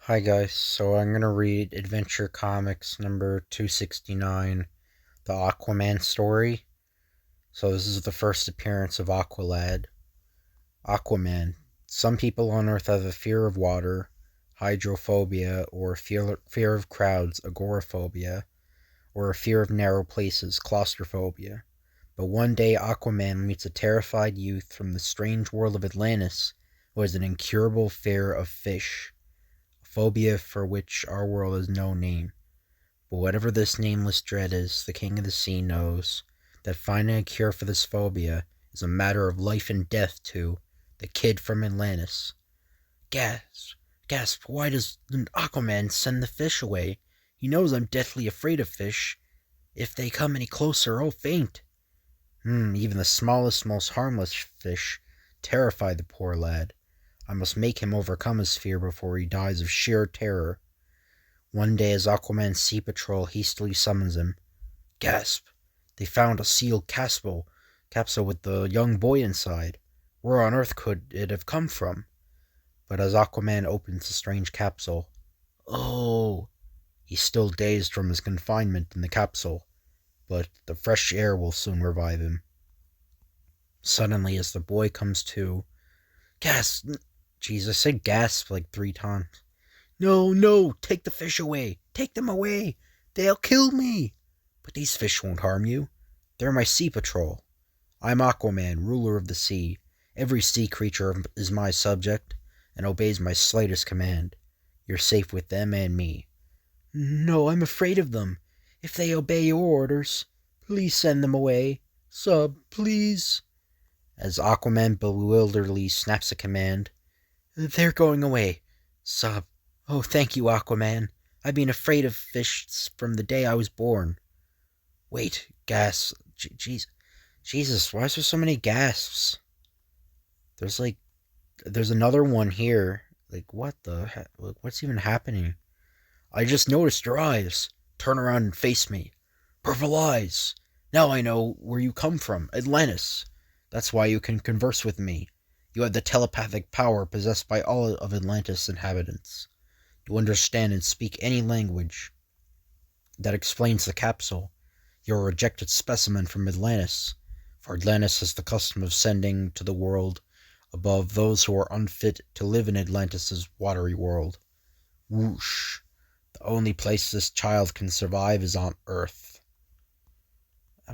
Hi guys, so I'm gonna read Adventure Comics number 269, the Aquaman story. So this is the first appearance of Aqualad. Aquaman. Some people on Earth have a fear of water, hydrophobia, or fear of crowds, agoraphobia, or a fear of narrow places, claustrophobia. But one day Aquaman meets a terrified youth from the strange world of Atlantis who has an incurable fear of fish. Phobia for which our world has no name. But whatever this nameless dread is, the King of the Sea knows that finding a cure for this phobia is a matter of life and death to the kid from Atlantis. Gasp! Gasp! Why does Aquaman send the fish away? He knows I'm deathly afraid of fish. If they come any closer, I'll faint. Even the smallest, most harmless fish terrify the poor lad. I must make him overcome his fear before he dies of sheer terror. One day, as Aquaman's sea patrol hastily summons him, gasp! They found a sealed capsule with the young boy inside. Where on earth could it have come from? But as Aquaman opens the strange capsule, oh! He's still dazed from his confinement in the capsule, but the fresh air will soon revive him. Suddenly, as the boy comes to, gasp! Jeez, I said gasp like 3 times. No, no, take the fish away. Take them away. They'll kill me. But these fish won't harm you. They're my sea patrol. I'm Aquaman, ruler of the sea. Every sea creature is my subject and obeys my slightest command. You're safe with them and me. No, I'm afraid of them. If they obey your orders, please send them away. Sub, please. As Aquaman bewilderedly snaps a command, they're going away. Sub. Oh, thank you, Aquaman. I've been afraid of fish from the day I was born. Wait, gasp. Jesus, why is there so many gasps? There's another one here. What the heck? What's even happening? I just noticed your eyes. Turn around and face me. Purple eyes. Now I know where you come from, Atlantis. That's why you can converse with me. You have the telepathic power possessed by all of Atlantis' inhabitants. You understand and speak any language. That explains the capsule. You're a rejected specimen from Atlantis, for Atlantis has the custom of sending to the world above those who are unfit to live in Atlantis' watery world. Whoosh. The only place this child can survive is on Earth.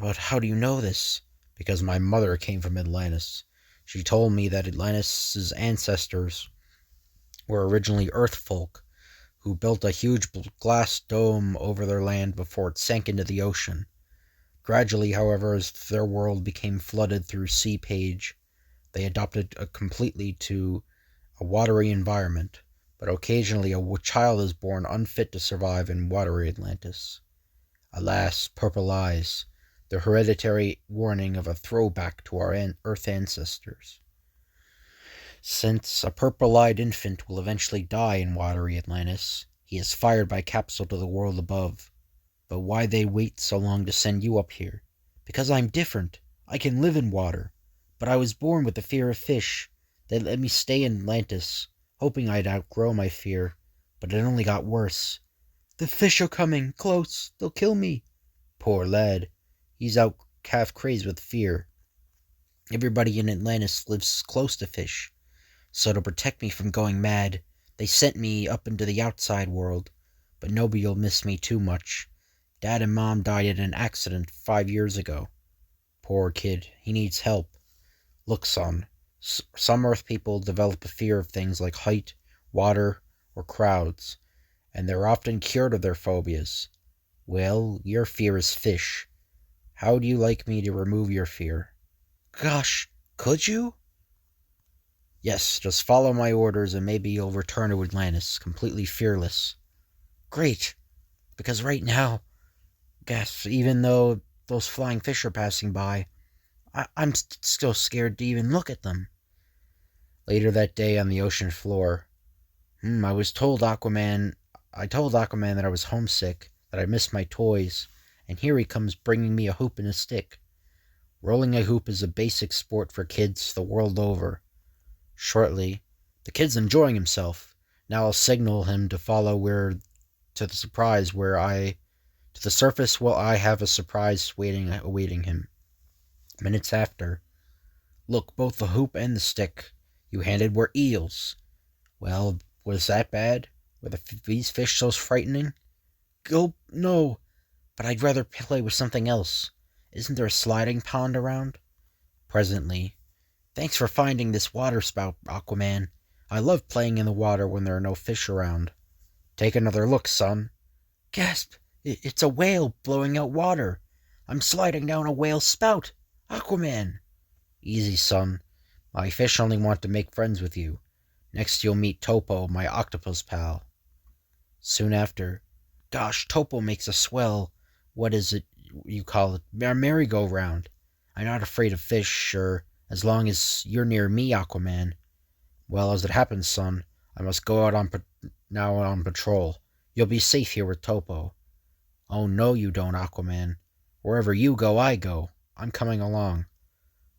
But how do you know this? Because my mother came from Atlantis. She told me that Atlantis' ancestors were originally Earth folk who built a huge glass dome over their land before it sank into the ocean. Gradually, however, as their world became flooded through seepage, they adopted completely to a watery environment, but occasionally a child is born unfit to survive in watery Atlantis. Alas, purple eyes, the hereditary warning of a throwback to our Earth ancestors. Since a purple-eyed infant will eventually die in watery Atlantis, he is fired by capsule to the world above. But why they wait so long to send you up here? Because I'm different. I can live in water. But I was born with the fear of fish. They let me stay in Atlantis, hoping I'd outgrow my fear, but it only got worse. The fish are coming, close, they'll kill me. Poor lad. He's out half crazed with fear. Everybody in Atlantis lives close to fish. So to protect me from going mad, they sent me up into the outside world. But nobody'll miss me too much. Dad and Mom died in an accident 5 years ago. Poor kid, he needs help. Look, son, some Earth people develop a fear of things like height, water, or crowds, and they're often cured of their phobias. Well, your fear is fish. How do you like me to remove your fear? Gosh, could you? Yes, just follow my orders and maybe you'll return to Atlantis, completely fearless. Great, because right now, even though those flying fish are passing by, I'm still scared to even look at them. Later that day on the ocean floor, I told Aquaman that I was homesick, that I missed my toys, and here he comes bringing me a hoop and a stick. Rolling a hoop is a basic sport for kids the world over. Shortly, the kid's enjoying himself. Now I'll signal him to follow to the surprise where to the surface while I have a surprise awaiting him. Minutes after. Look, both the hoop and the stick you handed were eels. Well, was that bad? Were these fish so frightening? Go, no, but I'd rather play with something else. Isn't there a sliding pond around? Presently. Thanks for finding this water spout, Aquaman. I love playing in the water when there are no fish around. Take another look, son. Gasp! It's a whale blowing out water. I'm sliding down a whale's spout. Aquaman! Easy, son. My fish only want to make friends with you. Next you'll meet Topo, my octopus pal. Soon after. Gosh, Topo makes a swell, what is it you call it, a merry-go-round. I'm not afraid of fish, sure, as long as you're near me, Aquaman. Well, as it happens, son, I must go out now on patrol. You'll be safe here with Topo. Oh, no you don't, Aquaman. Wherever you go, I go. I'm coming along.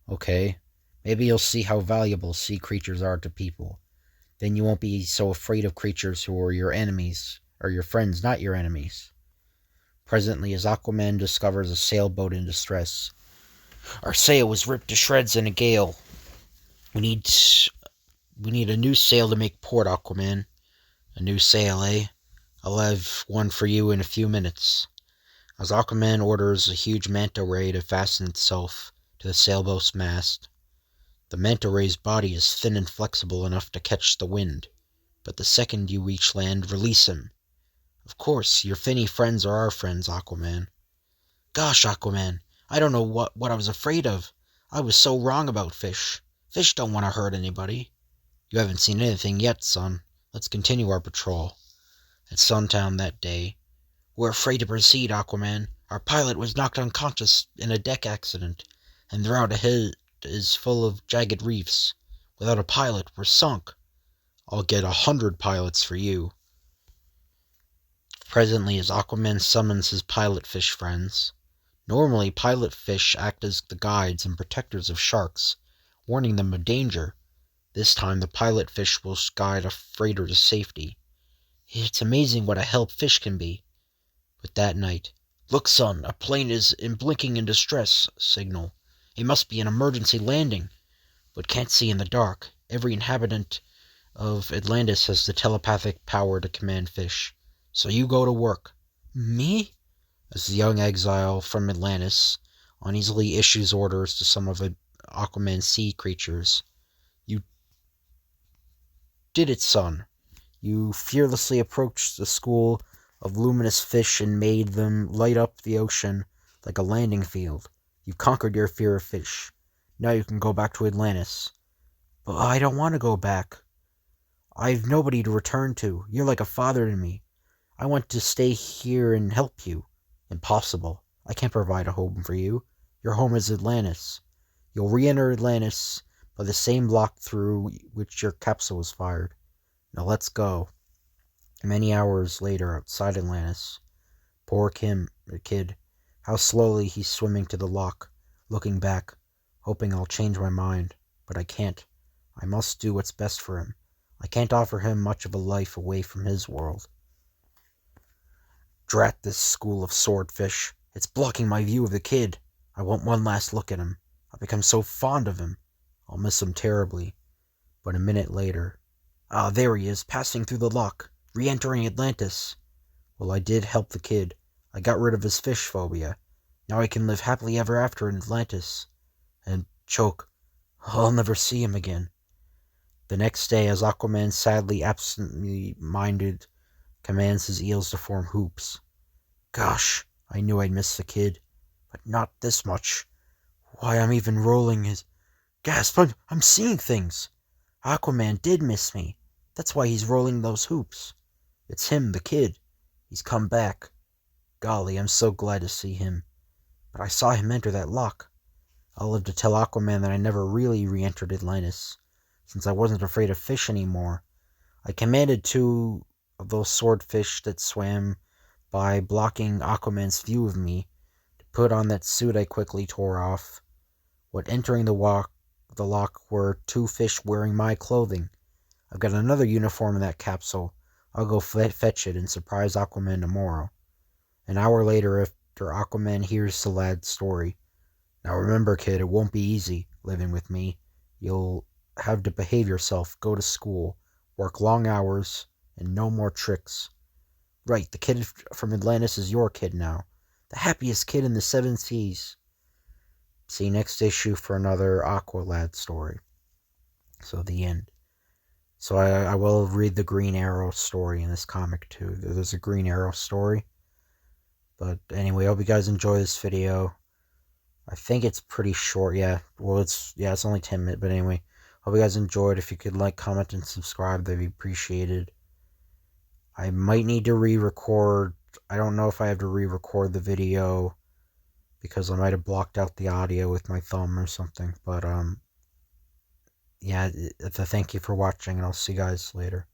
Okay, maybe you'll see how valuable sea creatures are to people. Then you won't be so afraid of creatures who are your enemies, or your friends, not your enemies. Presently, as Aquaman discovers a sailboat in distress. Our sail was ripped to shreds in a gale. We need a new sail to make port, Aquaman. A new sail, eh? I'll have one for you in a few minutes. As Aquaman orders a huge manta ray to fasten itself to the sailboat's mast. The manta ray's body is thin and flexible enough to catch the wind, but the second you reach land, release him. Of course, your finny friends are our friends, Aquaman. Gosh, Aquaman, I don't know what I was afraid of. I was so wrong about fish. Fish don't want to hurt anybody. You haven't seen anything yet, son. Let's continue our patrol. At sundown that day, we're afraid to proceed, Aquaman. Our pilot was knocked unconscious in a deck accident, and the route ahead is full of jagged reefs. Without a pilot, we're sunk. I'll get 100 pilots for you. Presently, as Aquaman summons his pilot fish friends. Normally, pilot fish act as the guides and protectors of sharks, warning them of danger. This time, the pilot fish will guide a freighter to safety. It's amazing what a help fish can be. But that night, look, son, a plane is blinking in distress signal. It must be an emergency landing, but can't see in the dark. Every inhabitant of Atlantis has the telepathic power to command fish. So you go to work. Me? As the young exile from Atlantis uneasily issues orders to some of Aquaman's sea creatures. You did it, son. You fearlessly approached the school of luminous fish and made them light up the ocean like a landing field. You conquered your fear of fish. Now you can go back to Atlantis. But I don't want to go back. I've nobody to return to. You're like a father to me. I want to stay here and help you. Impossible. I can't provide a home for you. Your home is Atlantis. You'll re-enter Atlantis by the same lock through which your capsule was fired. Now let's go. Many hours later, outside Atlantis. Poor Kim, the kid. How slowly he's swimming to the lock, looking back, hoping I'll change my mind. But I can't. I must do what's best for him. I can't offer him much of a life away from his world. Drat this school of swordfish. It's blocking my view of the kid. I want one last look at him. I've become so fond of him. I'll miss him terribly. But a minute later. Ah, there he is, passing through the lock, re-entering Atlantis. Well, I did help the kid. I got rid of his fish phobia. Now I can live happily ever after in Atlantis. And choke. I'll never see him again. The next day, as Aquaman sadly absently-minded commands his eels to form hoops. Gosh, I knew I'd miss the kid. But not this much. Why, I'm even rolling his... Gasp, I'm seeing things. Aquaman did miss me. That's why he's rolling those hoops. It's him, the kid. He's come back. Golly, I'm so glad to see him. But I saw him enter that lock. I'll live to tell Aquaman that I never really re-entered Atlantis, since I wasn't afraid of fish anymore. I commanded 2 of those swordfish that swam by blocking Aquaman's view of me to put on that suit I quickly tore off. What entering the lock were 2 fish wearing my clothing. I've got another uniform in that capsule. I'll go fetch it and surprise Aquaman tomorrow. An hour later, after Aquaman hears the lad's story. Now remember, kid, it won't be easy living with me. You'll have to behave yourself, go to school, work long hours, and no more tricks. Right, the kid from Atlantis is your kid now. The happiest kid in the seven seas. See you next issue for another Aqualad story. So the end. So I will read the Green Arrow story in this comic too. There's a Green Arrow story. But anyway, I hope you guys enjoy this video. I think it's pretty short, yeah. Well, it's only 10 minutes, but anyway. Hope you guys enjoyed. If you could like, comment, and subscribe, that'd be appreciated. I might need to re-record. I don't know if I have to re-record the video because I might have blocked out the audio with my thumb or something. But, yeah, thank you for watching, and I'll see you guys later.